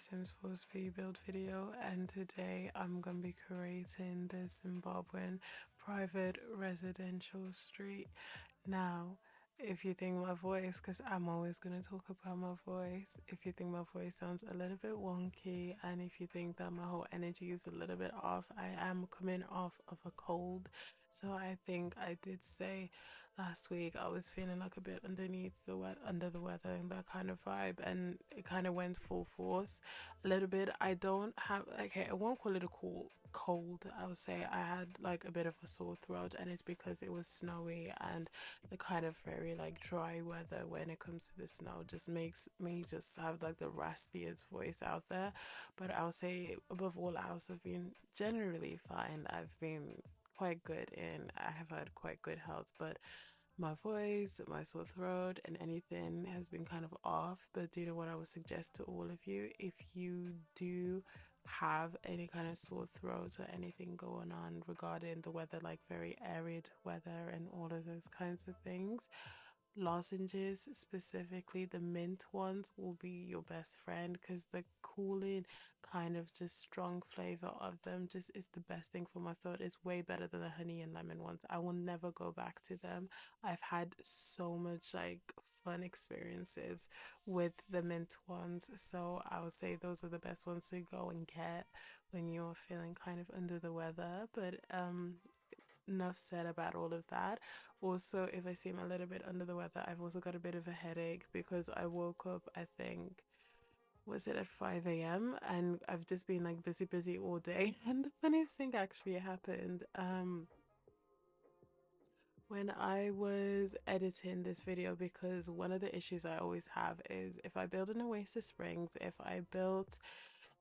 Sims 4 speed build video, and today I'm gonna be creating the Zimbabwean private residential street. Now, if you think my voice, because I'm always going to talk about my voice, if you think my voice sounds a little bit wonky, and if you think that my whole energy is a little bit off, I am coming off of a cold. So I think I did say last week I was feeling like a bit under the weather and that kind of vibe, and it kind of went full force a little bit. I don't have, okay, I won't call it a cold. I would say I had like a bit of a sore throat, and it's because it was snowy, and the kind of very like dry weather when it comes to the snow just makes me just have like the raspiest voice out there. But I'll say above all else, I've been generally fine. I've been quite good and I have had quite good health, but my voice, my sore throat, and anything has been kind of off. But do you know what I would suggest to all of you? If you do have any kind of sore throat or anything going on regarding the weather, like very arid weather and all of those kinds of things, lozenges, specifically the mint ones, will be your best friend, because the cooling kind of just strong flavor of them just is the best thing for my throat. It's way better than the honey and lemon ones. I will never go back to them. I've had so much like fun experiences with the mint ones, so I would say those are the best ones to go and get when you're feeling kind of under the weather. But enough said about all of that. Also, if I seem a little bit under the weather, I've also got a bit of a headache because I woke up, I think, was it at 5 a.m., and I've just been like busy all day. And the funniest thing actually happened when I was editing this video, because one of the issues I always have is if I build in Oasis Springs, if I built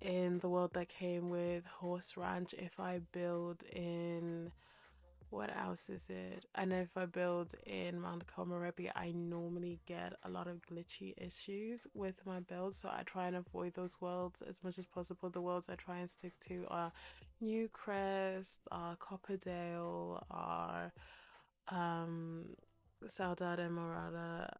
in the world that came with Horse Ranch, if I build in, what else is it? And if I build in Mount Komorebi, I normally get a lot of glitchy issues with my build. So I try and avoid those worlds as much as possible. The worlds I try and stick to are Newcrest, are Copperdale, are Saudade Emeralda,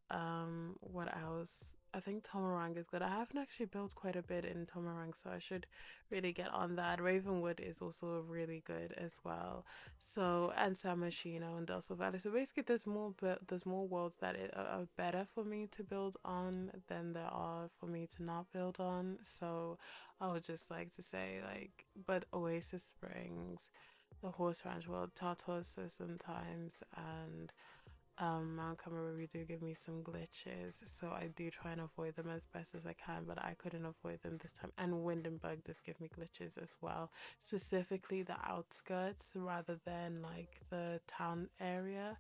what else? I think Tomarang is good. I haven't actually built quite a bit in Tomarang, so I should really get on that. Ravenwood is also really good as well. So, and San Myshuno and Delso Valley. So basically, there's more worlds that are better for me to build on than there are for me to not build on. So I would just like to say, like, but Oasis Springs, the Horse Ranch world, Tartosa sometimes, and Mount Camera do give me some glitches, so I do try and avoid them as best as I can, but I couldn't avoid them this time. And Windenburg does give me glitches as well, specifically the outskirts rather than like the town area.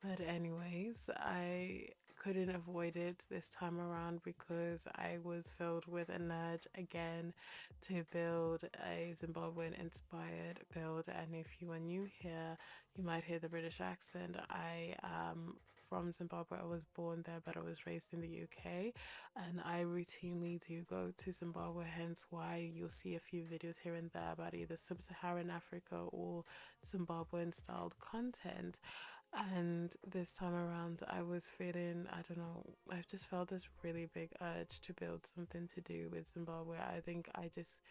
But anyways, I couldn't avoid it this time around because I was filled with an urge again to build a Zimbabwean inspired build. And if you are new here, you might hear the British accent. I am from Zimbabwe. I was born there, but I was raised in the UK, and I routinely do go to Zimbabwe, hence why you'll see a few videos here and there about either sub-Saharan Africa or Zimbabwean styled content. And this time around, I was feeling, I don't know, I've just felt this really big urge to build something to do with Zimbabwe. I think I just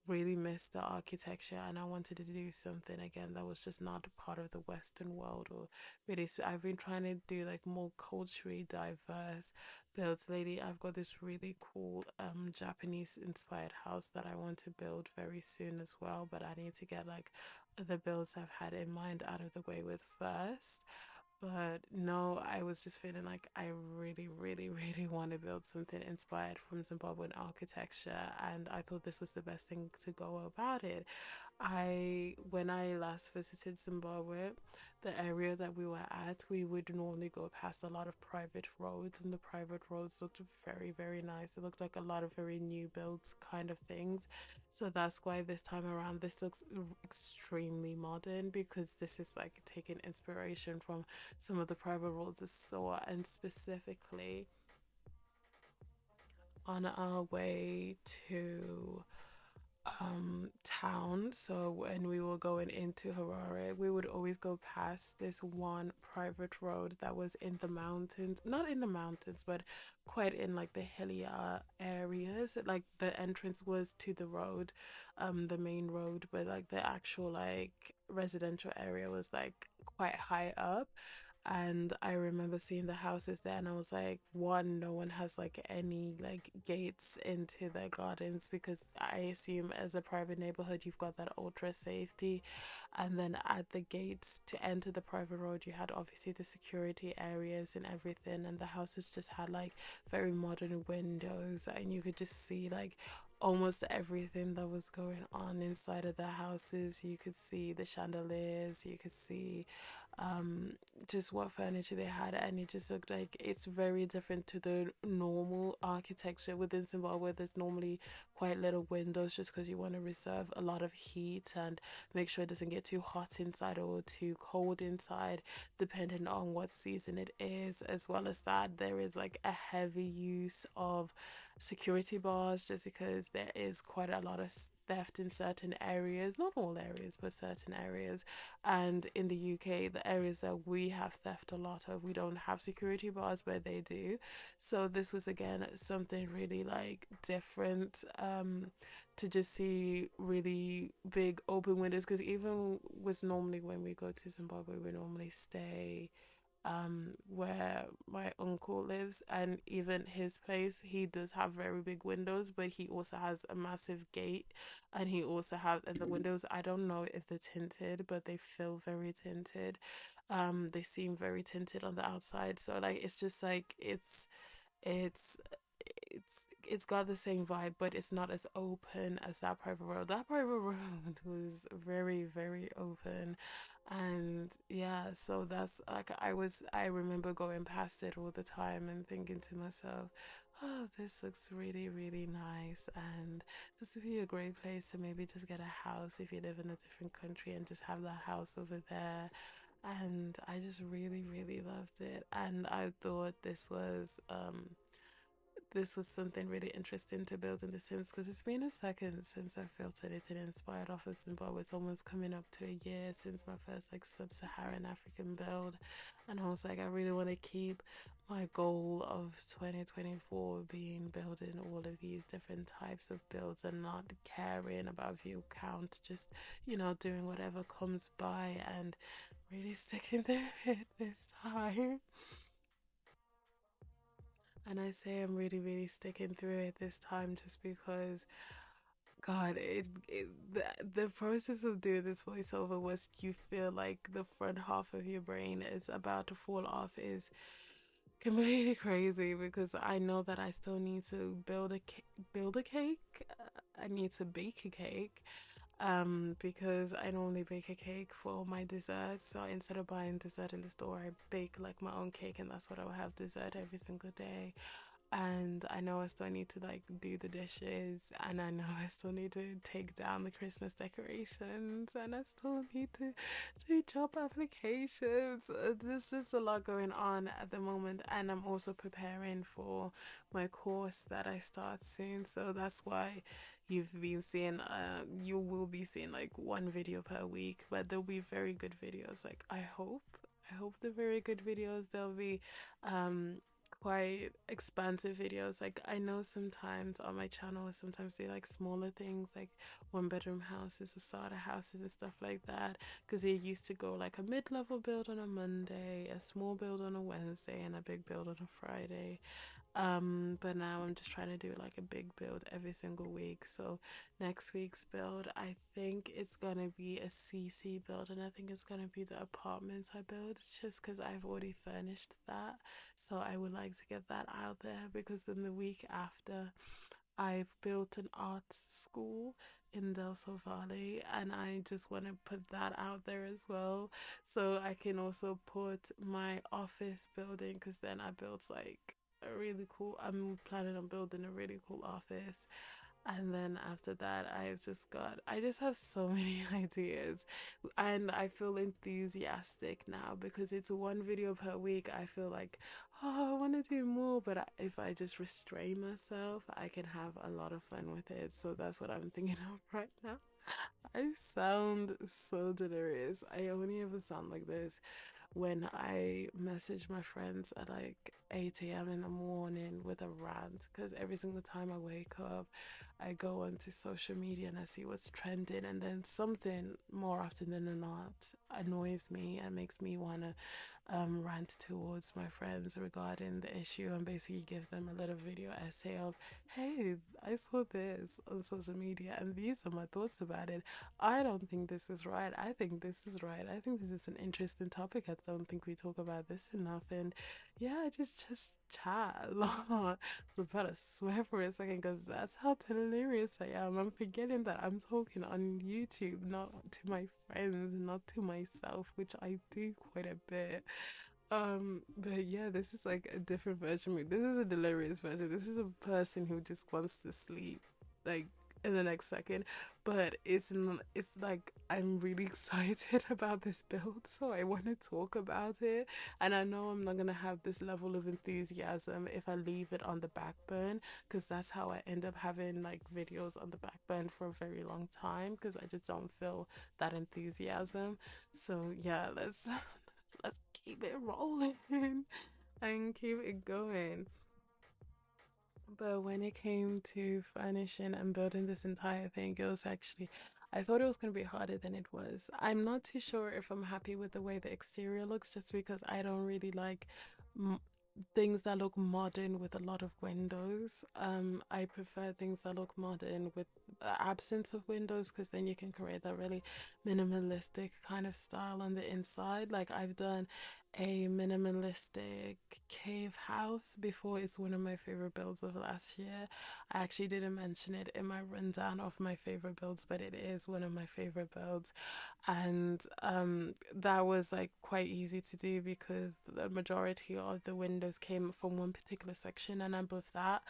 really missed the architecture, and I wanted to do something again that was just not a part of the Western world, or really. So I've been trying to do like more culturally diverse builds lately. I've got this really cool Japanese inspired house that I want to build very soon as well, but I need to get like the builds I've had in mind out of the way with first. But no, I was just feeling like I really want to build something inspired from Zimbabwean architecture, and I thought this was the best thing to go about it. When I last visited Zimbabwe, the area that we were at, we would normally go past a lot of private roads, and the private roads looked very nice. It looked like a lot of very new builds kind of things. So that's why this time around this looks extremely modern, because this is like taking inspiration from some of the private roads I saw, and specifically on our way to town. So when we were going into Harare, we would always go past this one private road that was in the mountains, not in the mountains, but quite in like the hillier areas. Like the entrance was to the road, the main road, but like the actual like residential area was like quite high up. And I remember seeing the houses there, and I was like, one, no one has like any like gates into their gardens, because I assume as a private neighborhood you've got that ultra safety. And then at the gates to enter the private road, you had obviously the security areas and everything, and the houses just had like very modern windows, and you could just see like almost everything that was going on inside of the houses. You could see the chandeliers, you could see um just what furniture they had, and it just looked like it's very different to the normal architecture within Zimbabwe. There's normally quite little windows just because you want to reserve a lot of heat and make sure it doesn't get too hot inside or too cold inside, depending on what season it is. As well as that, there is like a heavy use of security bars, just because there is quite a lot of theft in certain areas, not all areas, but certain areas. And in the UK, the areas that we have theft a lot of, we don't have security bars, but they do. So this was again something really like different, to just see really big open windows, because even was normally when we go to Zimbabwe, we normally stay where my uncle lives, and even his place, he does have very big windows, but he also has a massive gate. And he also have, and the windows, I don't know if they're tinted, but they feel very tinted. They seem very tinted on the outside, so like it's just like it's it's got the same vibe, but it's not as open as that private road. That private road was very, very open. And yeah, so that's like I remember going past it all the time and thinking to myself, oh, this looks really, really nice. And this would be a great place to maybe just get a house if you live in a different country and just have that house over there. And I just really, really loved it. And I thought this was something really interesting to build in The Sims, because it's been a second since I've built anything inspired off of Zimbabwe. It's almost coming up to a year since my first like sub-Saharan African build, and I was like, I really want to keep my goal of 2024 being building all of these different types of builds and not caring about view count, just doing whatever comes by and really sticking to it this time. And I say I'm really, really sticking through it this time just because, God, the process of doing this voiceover was you feel like the front half of your brain is about to fall off is completely crazy, because I know that I still need to build a cake. I need to bake a cake, because I normally bake a cake for my dessert. So instead of buying dessert in the store, I bake like my own cake, and that's what I will have dessert every single day. And I know I still need to like do the dishes, and I know I still need to take down the Christmas decorations, and I still need to do job applications. There's just a lot going on at the moment, and I'm also preparing for my course that I start soon. So that's why you will be seeing like one video per week, but there'll be very good videos. Like I hope they're very good videos. They'll be um quite expansive videos. Like I know sometimes on my channel I sometimes do like smaller things, like one bedroom houses or starter houses and stuff like that, because it used to go like a mid-level build on a Monday, a small build on a Wednesday, and a big build on a Friday. But now I'm just trying to do like a big build every single week. So next week's build, I think it's gonna be a CC build, and I think it's gonna be the apartments I build, just because I've already furnished that. So I would like to get that out there, because then the week after, I've built an art school in Del Sol Valley, and I just want to put that out there as well. So I can also put my office building, because then I built like a really cool, I'm planning on building a really cool office. And then after that, I just have so many ideas. And I feel enthusiastic now because it's one video per week. I feel like, oh, I want to do more. But if I just restrain myself, I can have a lot of fun with it. So that's what I'm thinking of right now. I sound so delirious. I only ever sound like this when I message my friends at like 8 a.m. in the morning with a rant, because every single time I wake up, I go onto social media and I see what's trending, and then something more often than not annoys me and makes me want to rant towards my friends regarding the issue and basically give them a little video essay of, hey, I saw this on social media and these are my thoughts about it. I don't think this is right. I think this is right. I think this is an interesting topic. I don't think we talk about this enough. And yeah, just chat a lot. I'm about to swear for a second because that's how delirious I am. I'm forgetting that I'm talking on YouTube, not to my friends, not to myself, which I do quite a bit. But yeah, this is like a different version of me. This is a delirious version. This is a person who just wants to sleep, like in the next second. But it's like I'm really excited about this build, so I want to talk about it. And I know I'm not gonna have this level of enthusiasm if I leave it on the back burn, because that's how I end up having like videos on the back burn for a very long time, because I just don't feel that enthusiasm. So yeah, let's keep it rolling and keep it going. But when it came to furnishing and building this entire thing, it was actually, I thought it was going to be harder than it was. I'm not too sure if I'm happy with the way the exterior looks, just because I don't really like m- things that look modern with a lot of windows. I prefer things that look modern with the absence of windows, because then you can create that really minimalistic kind of style on the inside. Like I've done a minimalistic cave house before. It's one of my favorite builds of last year. I actually didn't mention it in my rundown of my favorite builds, but it is one of my favorite builds. And that was like quite easy to do because the majority of the windows came from one particular section, and above that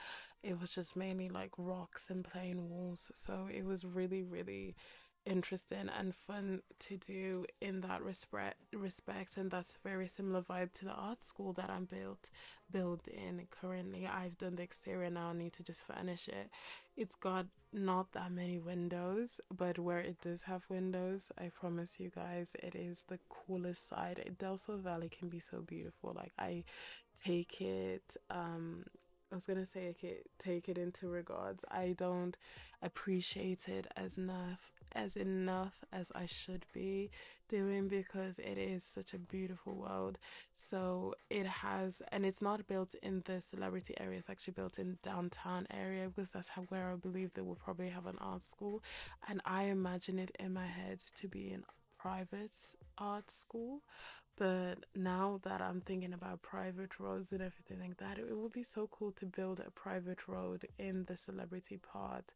it was just mainly like rocks and plain walls. So it was really, really interesting and fun to do in that respect. And that's a very similar vibe to the art school that I'm built in currently. I've done the exterior, now I need to just finish it. It's got not that many windows, but where it does have windows, I promise you guys, it is the coolest side. Delso Valley can be so beautiful. Like I take it I was gonna say, okay, take it into regards. I don't appreciate it as enough as I should be doing, because it is such a beautiful world. So it has, and it's not built in the celebrity area, it's actually built in downtown area, because that's how, where I believe they will probably have an art school. And I imagine it in my head to be an private art school. But now that I'm thinking about private roads and everything like that, it would be so cool to build a private road in the celebrity part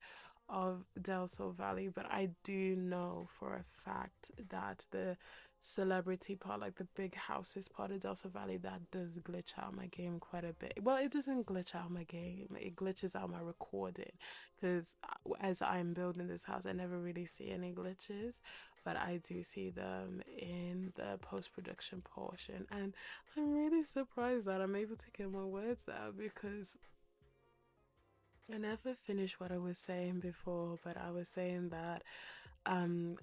of Del Sol Valley. But I do know for a fact that the celebrity part, like the big houses part of Del Sol Valley, that does glitch out my game quite a bit. Well, it doesn't glitch out my game, it glitches out my recording, because as I'm building this house, I never really see any glitches, but I do see them in the post production portion. And I'm really surprised that I'm able to get my words out, because I never finished what I was saying before. But I was saying that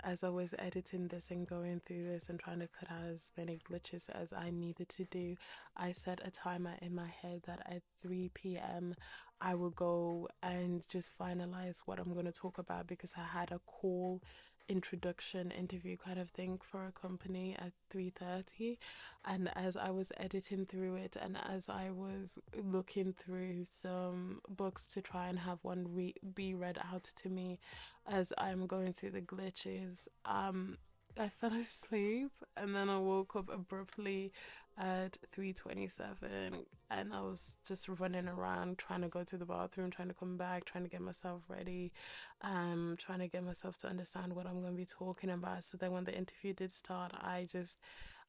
as I was editing this and going through this and trying to cut out as many glitches as I needed to do, I set a timer in my head that at 3 p.m. I will go and just finalize what I'm going to talk about, because I had a call introduction interview kind of thing for a company at 3:30. And as I was editing through it, and as I was looking through some books to try and have one be read out to me as I'm going through the glitches, I fell asleep, and then I woke up abruptly at 3:27, and I was just running around trying to go to the bathroom, trying to come back, trying to get myself ready, trying to get myself to understand what I'm going to be talking about. So then when the interview did start, I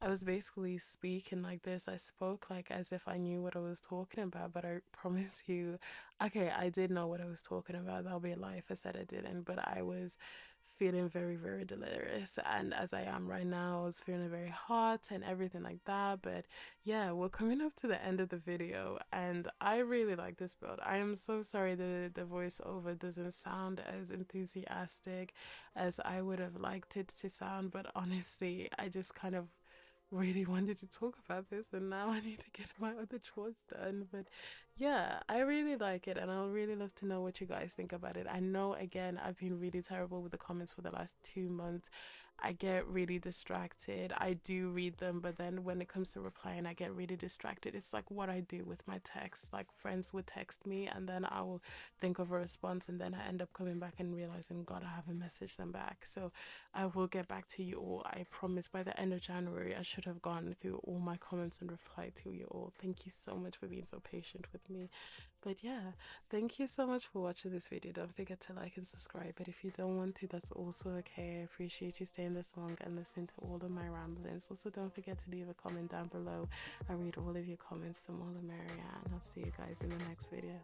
was basically speaking like this. I spoke like as if I knew what I was talking about, but I promise you, okay, I did know what I was talking about. That'll be a lie if I said I didn't, but I was feeling very, very delirious. And as I am right now, I was feeling very hot and everything like that. But yeah, we're coming up to the end of the video, and I really like this build. I am so sorry that the voiceover doesn't sound as enthusiastic as I would have liked it to sound, but honestly, I just kind of really wanted to talk about this, and now I need to get my other chores done. But yeah, I really like it, and I'll really love to know what you guys think about it. I know, again, I've been really terrible with the comments for the last 2 months. I get really distracted. I do read them, but then when it comes to replying, I get really distracted. It's like what I do with my texts. Like, friends would text me, and then I will think of a response, and then I end up coming back and realizing, God, I haven't messaged them back. So I will get back to you all. I promise by the end of January, I should have gone through all my comments and replied to you all. Thank you so much for being so patient with me. But yeah, thank you so much for watching this video. Don't forget to like and subscribe. But if you don't want to, that's also okay. I appreciate you staying this long and listening to all of my ramblings. Also, don't forget to leave a comment down below. I read all of your comments, the more the merrier. And I'll see you guys in the next video.